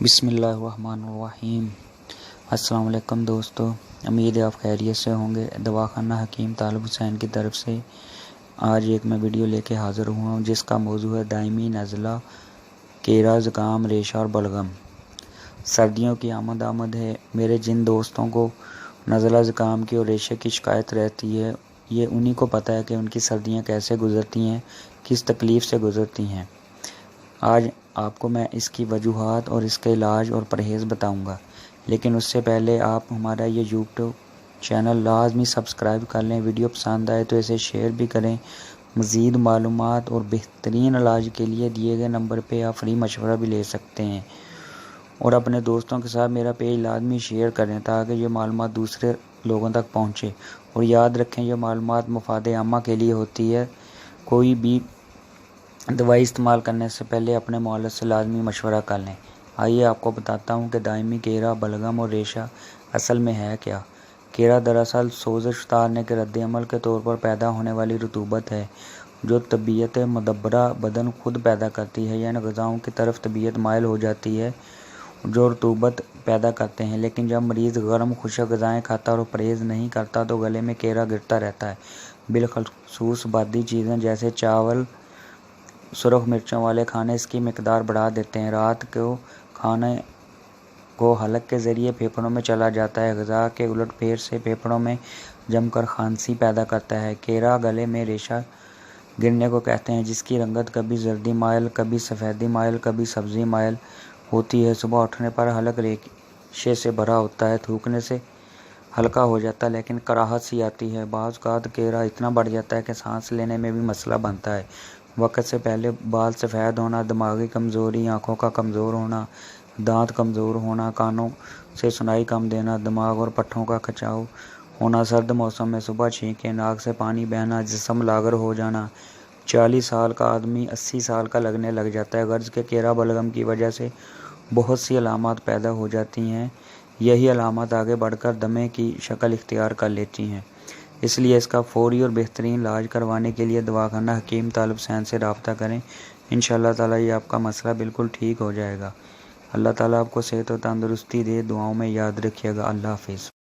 بسم اللہ الرحمن الرحیم۔ السلام علیکم دوستو، امید ہے آپ خیریت سے ہوں گے۔ دواخانہ حکیم طالب حسین کی طرف سے آج ایک میں ویڈیو لے کے حاضر ہوا ہوں جس کا موضوع ہے دائمی نزلہ، کیرا، زکام، ریشہ اور بلغم۔ سردیوں کی آمد ہے۔ میرے جن دوستوں کو نزلہ، زکام کی اور ریشے کی شکایت رہتی ہے، یہ انہی کو پتہ ہے کہ ان کی سردیاں کیسے گزرتی ہیں، کس تکلیف سے گزرتی ہیں۔ آج آپ کو میں اس کی وجوہات اور اس کے علاج اور پرہیز بتاؤں گا، لیکن اس سے پہلے آپ ہمارا یہ یوٹیوب چینل لازمی سبسکرائب کر لیں۔ ویڈیو پسند آئے تو اسے شیئر بھی کریں۔ مزید معلومات اور بہترین علاج کے لیے دیے گئے نمبر پہ آپ فری مشورہ بھی لے سکتے ہیں، اور اپنے دوستوں کے ساتھ میرا پیج لازمی شیئر کریں تاکہ یہ معلومات دوسرے لوگوں تک پہنچے۔ اور یاد رکھیں، یہ معلومات مفاد عامہ کے لیے ہوتی ہے۔ کوئی بھی دوائی استعمال کرنے سے پہلے اپنے معالج سے لازمی مشورہ کر لیں۔ آئیے آپ کو بتاتا ہوں کہ دائمی، کیرا، بلغم اور ریشہ اصل میں ہے کیا۔ کیرا دراصل سوزش اتارنے کے رد عمل کے طور پر پیدا ہونے والی رطوبت ہے جو طبیعت مدبرہ بدن خود پیدا کرتی ہے، یعنی غذاؤں کی طرف طبیعت مائل ہو جاتی ہے جو رطوبت پیدا کرتے ہیں۔ لیکن جب مریض گرم خشک غذائیں کھاتا اور پرہیز نہیں کرتا تو گلے میں کیرا گرتا رہتا ہے۔ بالخصوص بادی چیزیں جیسے چاول، سرخ مرچوں والے کھانے اس کی مقدار بڑھا دیتے ہیں۔ رات کو کھانے کو حلق کے ذریعے پھیپھڑوں میں چلا جاتا ہے۔ غذا کے الٹ پھیر سے پھیپھڑوں میں جم کر کھانسی پیدا کرتا ہے۔ کیرا گلے میں ریشہ گرنے کو کہتے ہیں، جس کی رنگت کبھی زردی مائل، کبھی سفیدی مائل، کبھی سبزی مائل ہوتی ہے۔ صبح اٹھنے پر حلق ریشے سے بھرا ہوتا ہے، تھوکنے سے ہلکا ہو جاتا ہے لیکن کراہت سی آتی ہے۔ بعض اوقات کیرا اتنا بڑھ جاتا ہے کہ سانس لینے میں بھی مسئلہ بنتا ہے۔ وقت سے پہلے بال سفید ہونا، دماغی کمزوری، آنکھوں کا کمزور ہونا، دانت کمزور ہونا، کانوں سے سنائی کم دینا، دماغ اور پٹھوں کا کھچاؤ ہونا، سرد موسم میں صبح چھینکیں، ناک سے پانی بہنا، جسم لاغر ہو جانا۔ 40 سال کا آدمی 80 سال کا لگنے لگ جاتا ہے۔ غرض کہ کیرا بلغم کی وجہ سے بہت سی علامات پیدا ہو جاتی ہیں۔ یہی علامات آگے بڑھ کر دمے کی شکل اختیار کر لیتی ہیں۔ اس لیے اس کا فوری اور بہترین علاج کروانے کے لیے دواخانہ حکیم طالب حسین سے رابطہ کریں۔ انشاءاللہ تعالیٰ یہ آپ کا مسئلہ بالکل ٹھیک ہو جائے گا۔ اللہ تعالیٰ آپ کو صحت و تندرستی دے۔ دعاؤں میں یاد رکھیے گا۔ اللہ حافظ۔